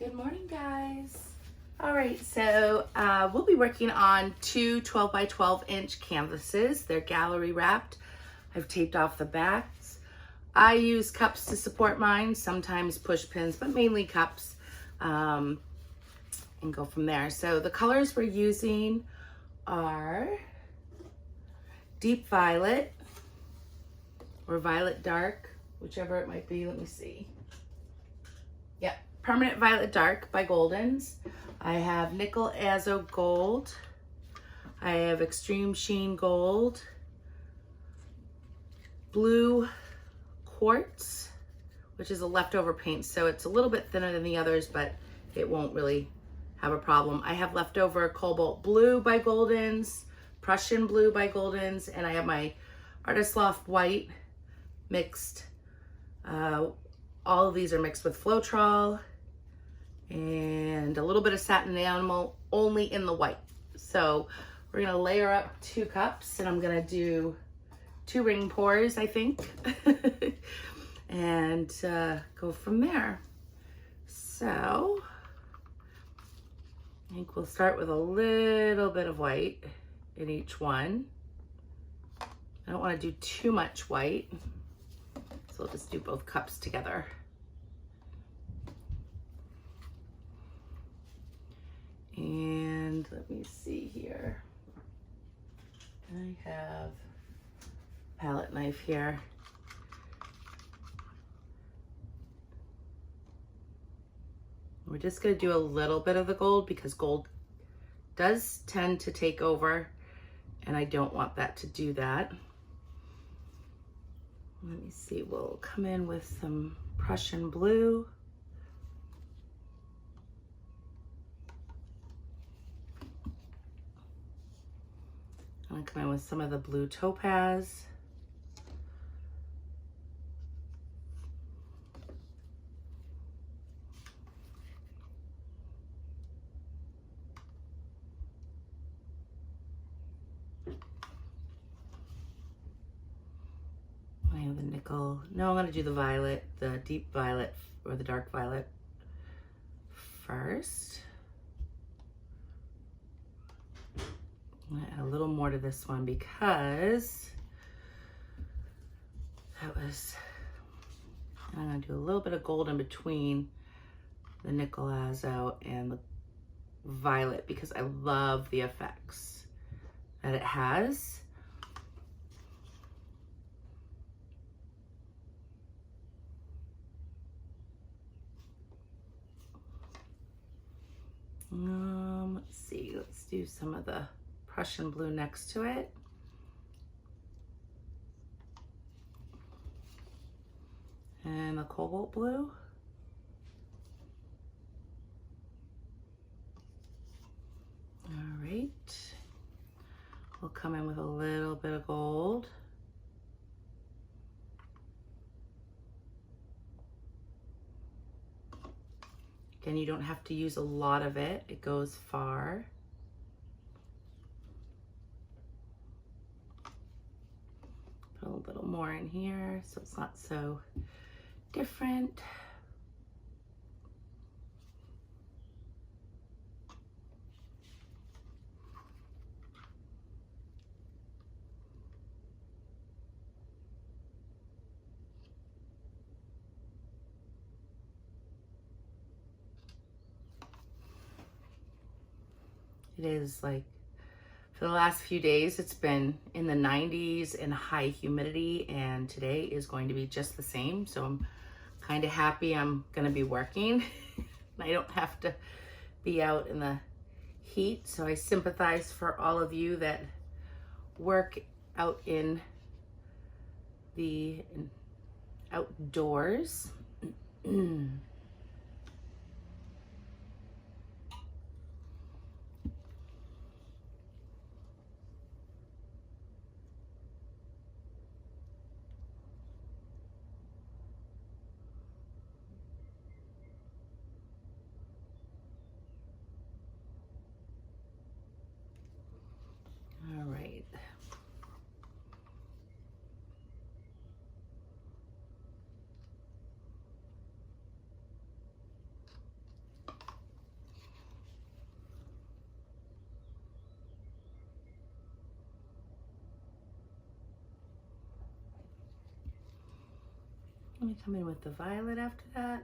Good morning, guys. All right, so we'll be working on two 12 by 12 inch canvases. They're gallery wrapped. I've taped off the backs. I use cups to support mine, sometimes push pins, but mainly cups, and go from there. So the colors we're using are deep violet or violet dark, whichever it might be. Let me see. Yep, Permanent Violet Dark by Goldens. I have Nickel Azo Gold. I have Extreme Sheen Gold. Blue Quartz, which is a leftover paint, so it's a little bit thinner than the others, but it won't really have a problem. I have leftover Cobalt Blue by Goldens, Prussian Blue by Goldens, and I have my Arteza White mixed. All of these are mixed with Floetrol and a little bit of Satin Animal, only in the white. So we're gonna layer up 2 cups, and I'm gonna do 2 ring pours, I think, and go from there. So I think we'll start with a little bit of white in each one. I don't want to do too much white, so I'll just do both cups together. And let me see here. I have a palette knife here. We're just going to do a little bit of the gold because gold does tend to take over, and I don't want that to do that. Let me see, we'll come in with some Prussian blue. I'm gonna come in with some of the blue topaz. I have the nickel. No, I'm gonna do the violet, the deep violet or the dark violet first. I'm gonna add a little more to this one because that was, I'm gonna do a little bit of gold in between the Nickel Azo and the violet because I love the effects that it has. Let's see, let's do some of the Prussian blue next to it. And the cobalt blue. All right. We'll come in with a little bit of gold. Again, you don't have to use a lot of it. It goes far. Put a little more in here so it's not so different. It is like, for the last few days, it's been in the 90s and high humidity, and today is going to be just the same. So I'm kind of happy I'm going to be working. I don't have to be out in the heat. So I sympathize for all of you that work out in the outdoors. All right. Let me come in with the violet after that.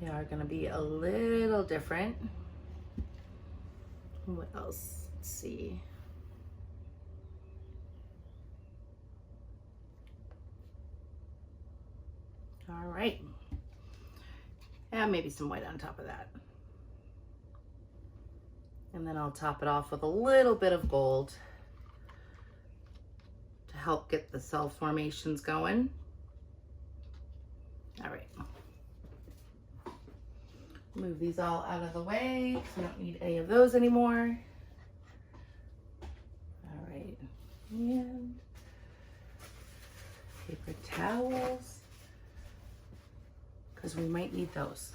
They are going to be a little different. What else? Let's see. All right. And maybe some white on top of that. And then I'll top it off with a little bit of gold to help get the cell formations going. All right. Move these all out of the way because we don't need any of those anymore. All right. And paper towels, because we might need those.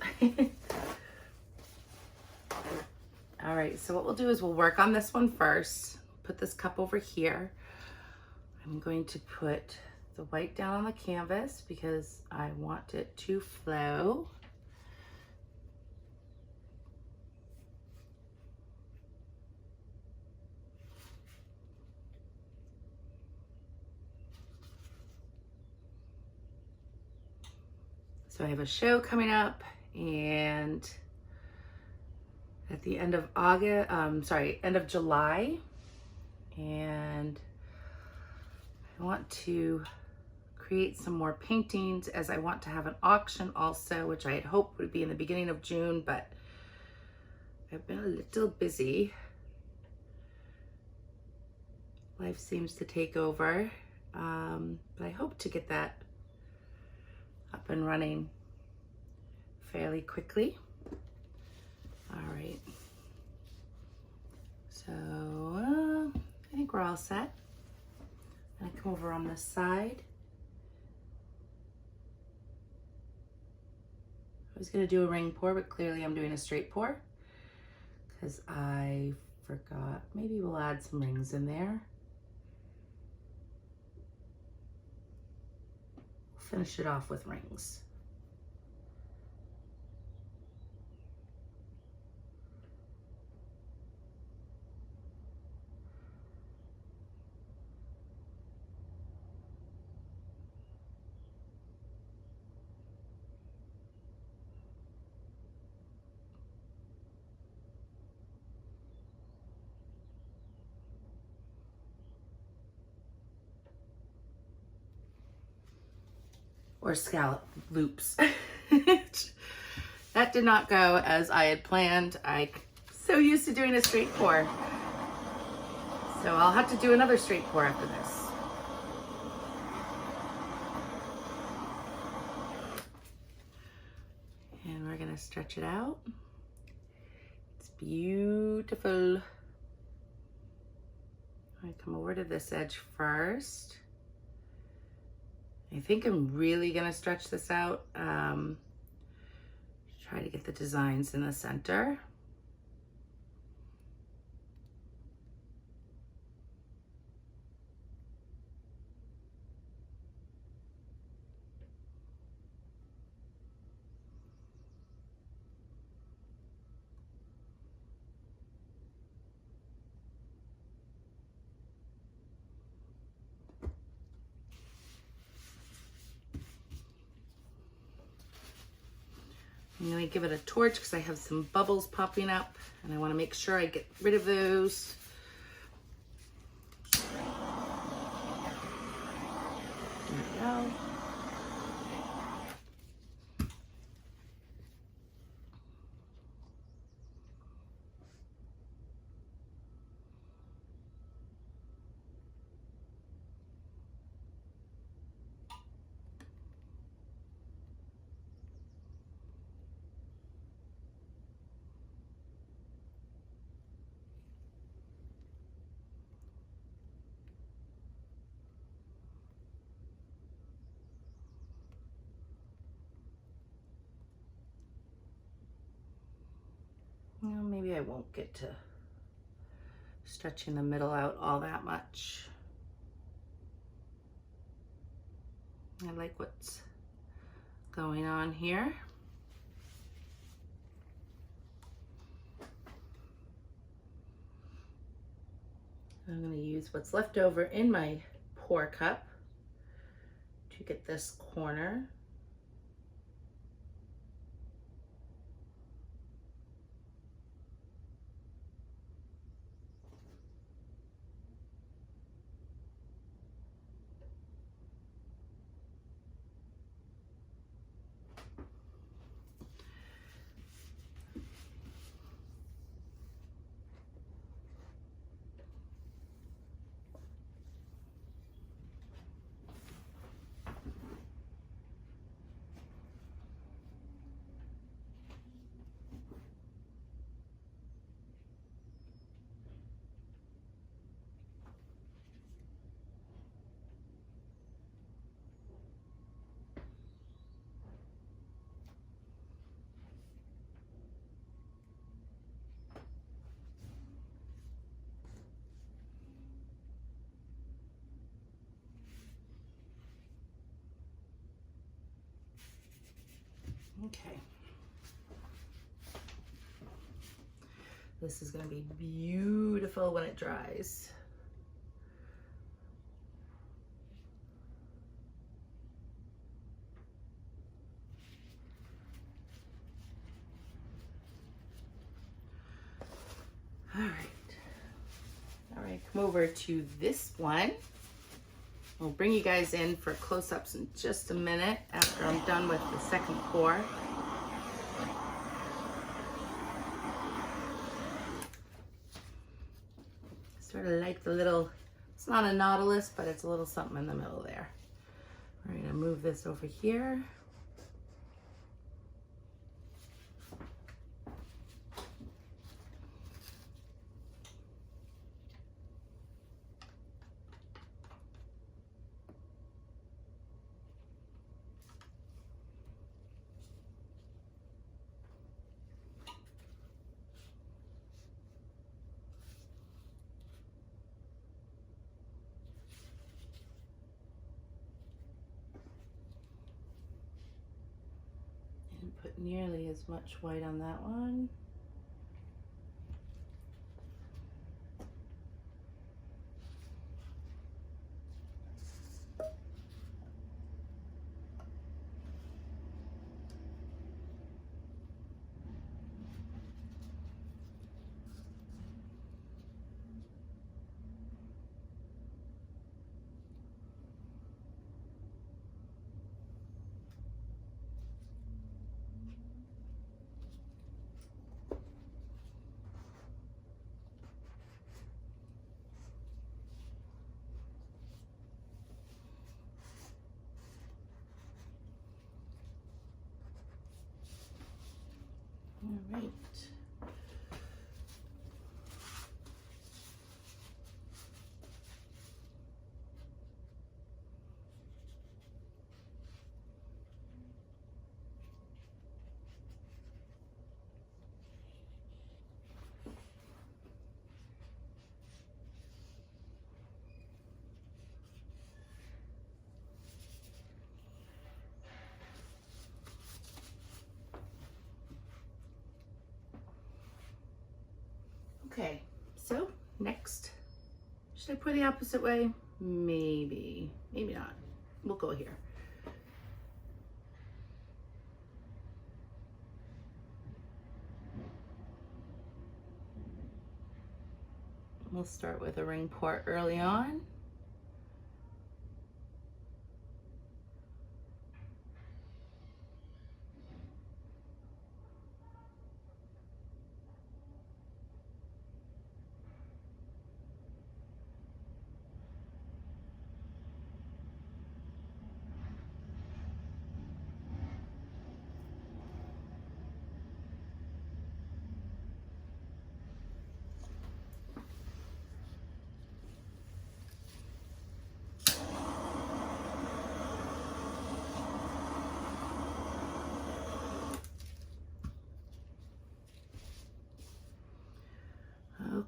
All right, so what we'll do is we'll work on this one first. Put this cup over here. I'm going to put the white down on the canvas because I want it to flow. So I have a show coming up, and at the end of end of July, and I want to create some more paintings as I want to have an auction also, which I had hoped would be in the beginning of June, but I've been a little busy. Life seems to take over, but I hope to get that up and running fairly quickly. All right, so I think we're all set. I come over on this side. I was gonna do a ring pour, but clearly I'm doing a straight pour because I forgot. Maybe we'll add some rings in there. Finish it off with rings. Or scallop loops. That did not go as I had planned. I'm so used to doing a straight pour. So I'll have to do another straight pour after this. And we're gonna stretch it out. It's beautiful. I come over to this edge first. I think I'm really gonna stretch this out. Try to get the designs in the center. I'm gonna give it a torch because I have some bubbles popping up and I wanna make sure I get rid of those. There we go. Well, maybe I won't get to stretching the middle out all that much. I like what's going on here. I'm going to use what's left over in my pour cup to get this corner. Okay. This is going to be beautiful when it dries. All right. All right, come over to this one. I'll bring you guys in for close-ups in just a minute after I'm done with the second pour. Sort of like the little, it's not a nautilus, but it's a little something in the middle there. We're gonna move this over here. Put nearly as much white on that one. All right. Okay, so next, should I pour the opposite way? Maybe, maybe not. We'll go here. We'll start with a ring pour early on.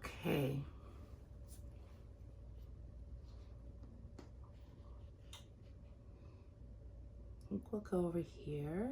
Okay. I think we'll go over here.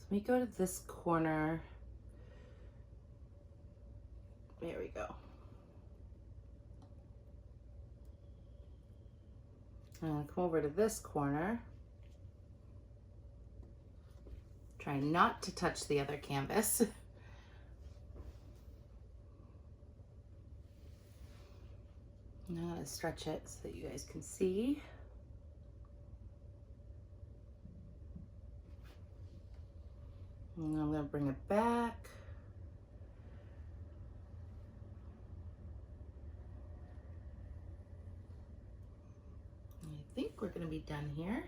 Let me go to this corner. There we go. I'm gonna come over to this corner. Try not to touch the other canvas. I'm gonna stretch it so that you guys can see. And I'm gonna bring it back. I think we're gonna be done here.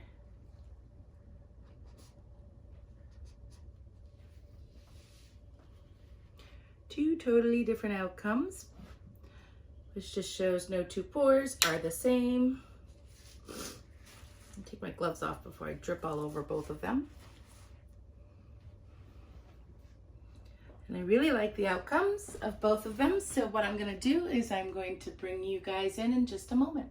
Two totally different outcomes, which just shows no two pours are the same. I'll take my gloves off before I drip all over both of them. And I really like the outcomes of both of them. So what I'm gonna do is I'm going to bring you guys in just a moment.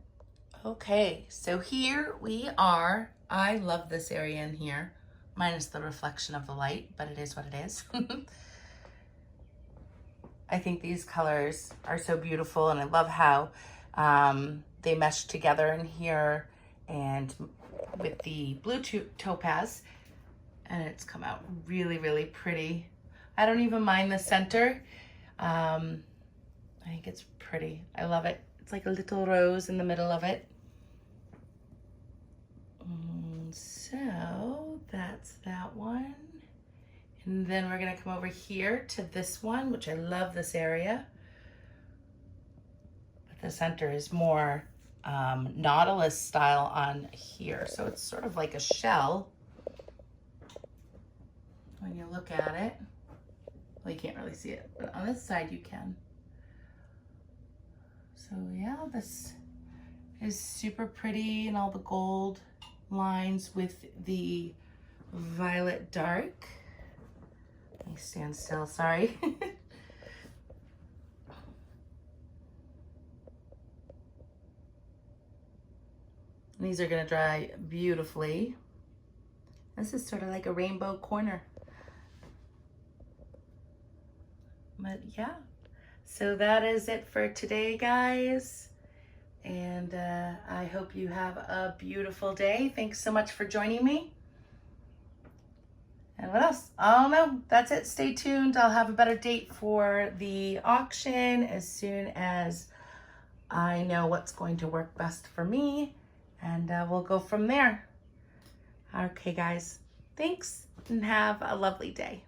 Okay, so here we are. I love this area in here, minus the reflection of the light, but it is what it is. I think these colors are so beautiful, and I love how they mesh together in here and with the blue topaz, and it's come out really, really pretty. I don't even mind the center. I think it's pretty. I love it. It's like a little rose in the middle of it. So that's that one. And then we're gonna come over here to this one, which I love this area. But the center is more Nautilus style on here. So it's sort of like a shell when you look at it. Well, you can't really see it, but on this side you can. So yeah, this is super pretty, and all the gold lines with the violet dark. Let me stand still, sorry. These are gonna dry beautifully. This is sort of like a rainbow corner. But yeah, so that is it for today, guys. And I hope you have a beautiful day. Thanks so much for joining me. And what else? I don't know. That's it. Stay tuned. I'll have a better date for the auction as soon as I know what's going to work best for me. And we'll go from there. Okay, guys. Thanks and have a lovely day.